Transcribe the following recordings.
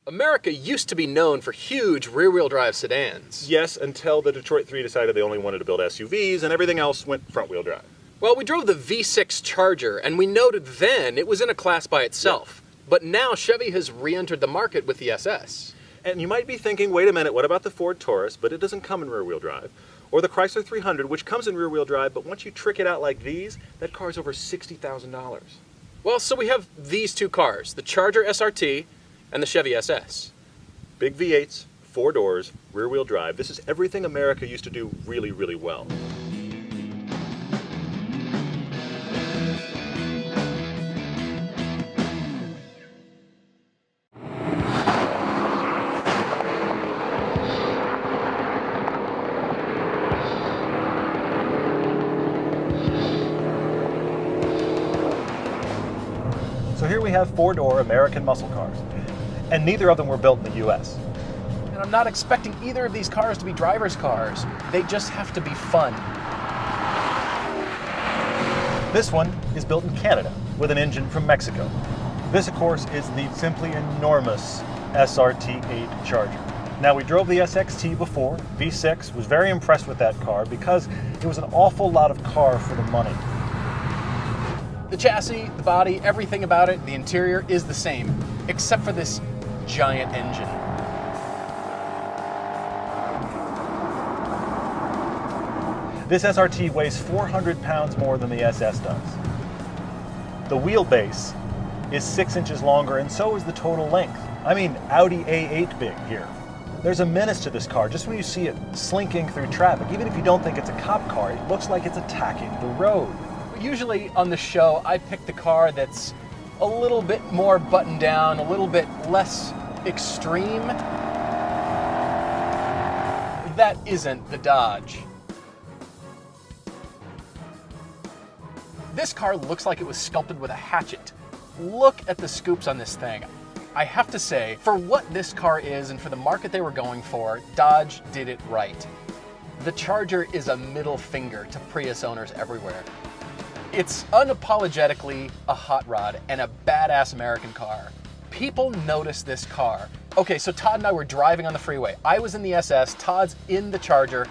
America used to be known for huge rear-wheel drive sedans. Yes, until the Detroit 3 decided they only wanted to build SUVs and everything else went front-wheel drive. Well, we drove the V6 Charger, and we noted then it was in a class by itself. Yeah. But now Chevy has re-entered the market with the SS. And you might be thinking, wait a minute, what about the Ford Taurus? But it doesn't come in rear-wheel drive. Or the Chrysler 300, which comes in rear-wheel drive, but once you trick it out like these, that car's over $60,000. Well, so we have these two cars, the Charger SRT and the Chevy SS. Big V8s, 4 doors, rear-wheel drive. This is everything America used to do really, really well. So here we have 4-door American muscle cars, and neither of them were built in the US. And I'm not expecting either of these cars to be driver's cars. They just have to be fun. This one is built in Canada with an engine from Mexico. This, of course, is the simply enormous SRT8 Charger. Now, we drove the SXT before. V6 was very impressed with that car because it was an awful lot of car for the money. The chassis, the body, everything about it, the interior is the same, except for this giant engine. This SRT weighs 400 pounds more than the SS does. The wheelbase is 6 inches longer, and so is the total length. I mean, Audi A8 big here. There's a menace to this car just when you see it slinking through traffic. Even if you don't think it's a cop car, it looks like it's attacking the road. Usually on the show, I pick the car that's a little bit more buttoned down, a little bit less extreme. That isn't the Dodge. This car looks like it was sculpted with a hatchet. Look at the scoops on this thing. I have to say, for what this car is and for the market they were going for, Dodge did it right. The Charger is a middle finger to Prius owners everywhere. It's unapologetically a hot rod and a badass American car. People notice this car. Okay, so Todd and I were driving on the freeway. I was in the SS, Todd's in the Charger,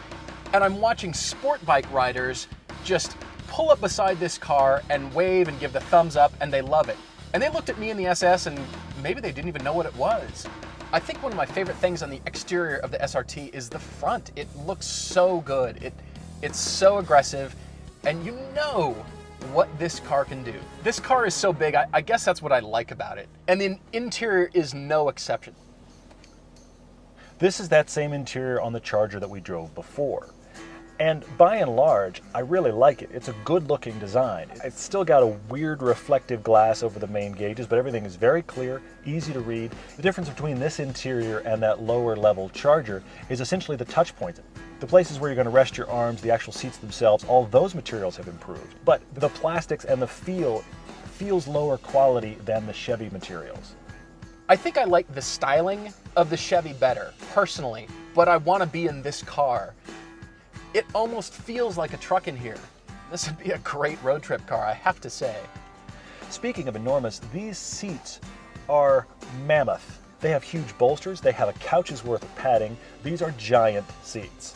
and I'm watching sport bike riders just pull up beside this car and wave and give the thumbs up, and they love it. And they looked at me in the SS and maybe they didn't even know what it was. I think one of my favorite things on the exterior of the SRT is the front. It looks so good. It's so aggressive, and you know what this car can do. This car is so big, I guess that's what I like about it. And the interior is no exception. This is that same interior on the Charger that we drove before. And by and large, I really like it. It's a good looking design. It's still got a weird reflective glass over the main gauges, but everything is very clear, easy to read. The difference between this interior and that lower level Charger is essentially the touch points. The places where you're going to rest your arms, the actual seats themselves, all those materials have improved. But the plastics and the feels lower quality than the Chevy materials. I think I like the styling of the Chevy better, personally, but I want to be in this car. It almost feels like a truck in here. This would be a great road trip car, I have to say. Speaking of enormous, these seats are mammoth. They have huge bolsters, they have a couch's worth of padding. These are giant seats.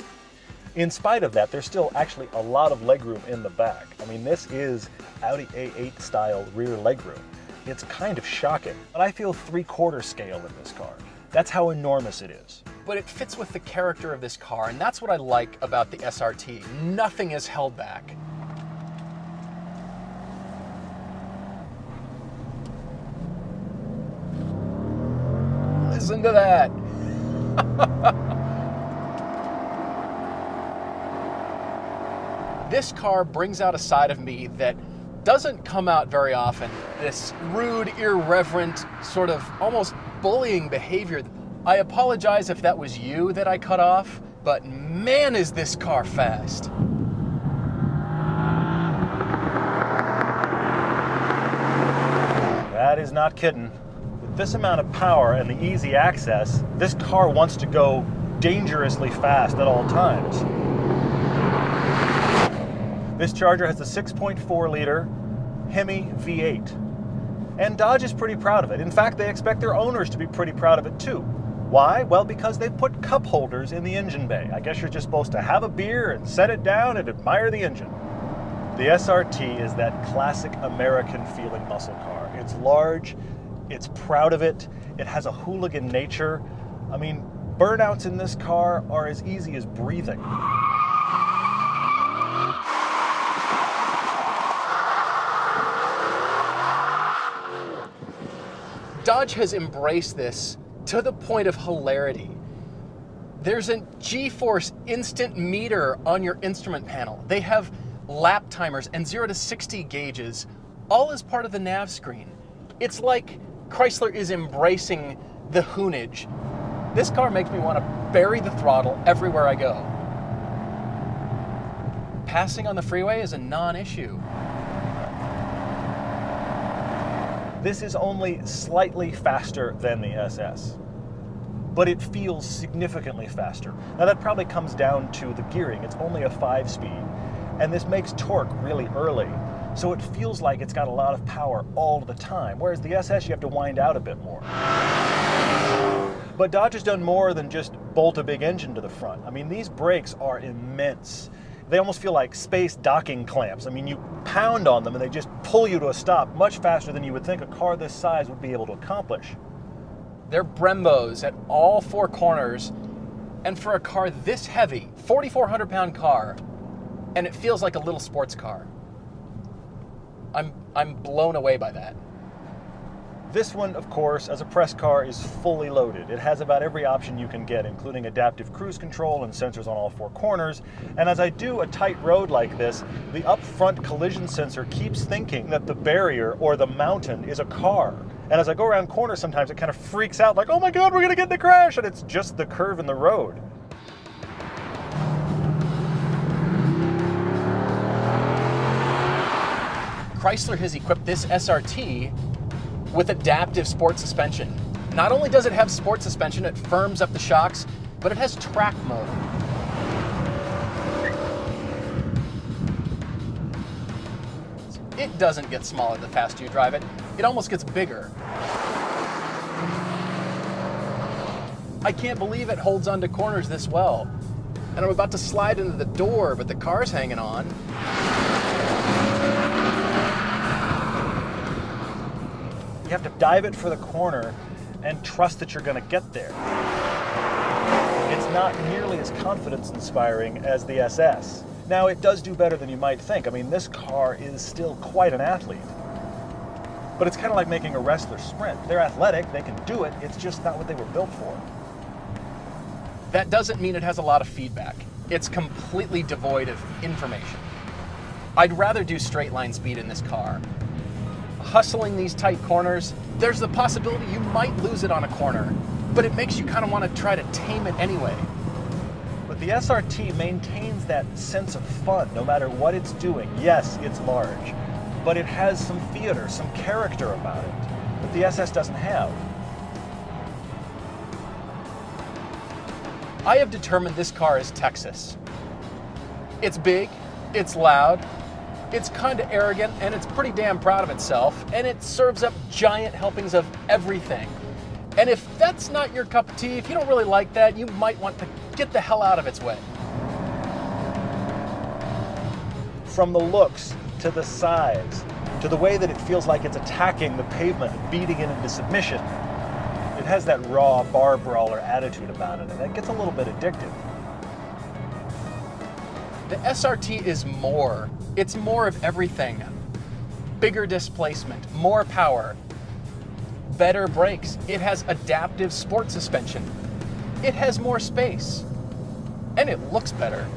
In spite of that, there's still actually a lot of legroom in the back. I mean, this is Audi A8 style rear legroom. It's kind of shocking, but I feel 3/4 scale in this car. That's how enormous it is. But it fits with the character of this car, and that's what I like about the SRT. Nothing is held back. Listen to that. This car brings out a side of me that doesn't come out very often. This rude, irreverent, sort of almost bullying behavior. I apologize if that was you that I cut off, but man, is this car fast. That is not kidding. With this amount of power and the easy access, this car wants to go dangerously fast at all times. This Charger has a 6.4 liter Hemi V8. And Dodge is pretty proud of it. In fact, they expect their owners to be pretty proud of it too. Why? Well, because they've put cup holders in the engine bay. I guess you're just supposed to have a beer and set it down and admire the engine. The SRT is that classic American feeling muscle car. It's large, it's proud of it, it has a hooligan nature. I mean, burnouts in this car are as easy as breathing. Dodge has embraced this to the point of hilarity. There's a G-force instant meter on your instrument panel. They have lap timers and 0 to 60 gauges, all as part of the nav screen. It's like Chrysler is embracing the hoonage. This car makes me want to bury the throttle everywhere I go. Passing on the freeway is a non-issue. This is only slightly faster than the SS, but it feels significantly faster. Now that probably comes down to the gearing. It's only a 5-speed, and this makes torque really early, so it feels like it's got a lot of power all the time, whereas the SS you have to wind out a bit more. But Dodge has done more than just bolt a big engine to the front. I mean, these brakes are immense. They almost feel like space docking clamps. I mean, you pound on them and they just pull you to a stop much faster than you would think a car this size would be able to accomplish. They're Brembos at all 4 corners, and for a car this heavy, 4,400-pound car, and it feels like a little sports car. I'm blown away by that. This one, of course, as a press car, is fully loaded. It has about every option you can get, including adaptive cruise control and sensors on all 4 corners. And as I do a tight road like this, the up-front collision sensor keeps thinking that the barrier or the mountain is a car. And as I go around corners, sometimes it kind of freaks out like, oh my God, we're gonna get in a crash, and it's just the curve in the road. Chrysler has equipped this SRT with adaptive sport suspension. Not only does it have sport suspension, it firms up the shocks, but it has track mode. It doesn't get smaller the faster you drive it. It almost gets bigger. I can't believe it holds onto corners this well. And I'm about to slide into the door, but the car's hanging on. You have to dive it for the corner and trust that you're going to get there. It's not nearly as confidence-inspiring as the SS. Now, it does do better than you might think. I mean, this car is still quite an athlete. But it's kind of like making a wrestler sprint. They're athletic, they can do it, it's just not what they were built for. That doesn't mean it has a lot of feedback. It's completely devoid of information. I'd rather do straight line speed in this car. Hustling these tight corners, there's the possibility you might lose it on a corner, but it makes you kind of want to try to tame it anyway. But the SRT maintains that sense of fun no matter what it's doing. Yes, it's large, but it has some theater, some character about it that the SS doesn't have. I have determined this car is Texas. It's big, it's loud, it's kind of arrogant, and it's pretty damn proud of itself, and it serves up giant helpings of everything. And if that's not your cup of tea, if you don't really like that, you might want to get the hell out of its way. From the looks, to the size, to the way that it feels like it's attacking the pavement and beating it into submission, it has that raw bar brawler attitude about it, and that gets a little bit addictive. The SRT is more. It's more of everything. Bigger displacement, more power, better brakes. It has adaptive sport suspension. It has more space. And it looks better.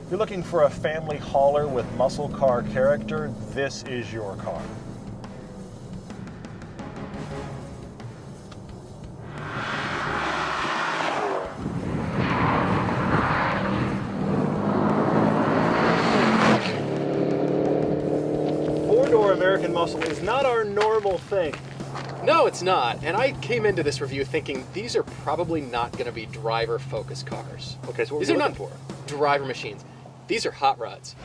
If you're looking for a family hauler with muscle car character, this is your car. American muscle is not our normal thing. No, it's not. And I came into this review thinking these are probably not going to be driver-focused cars. Okay, so what these are we are looking not for? driver machines. These are hot rods.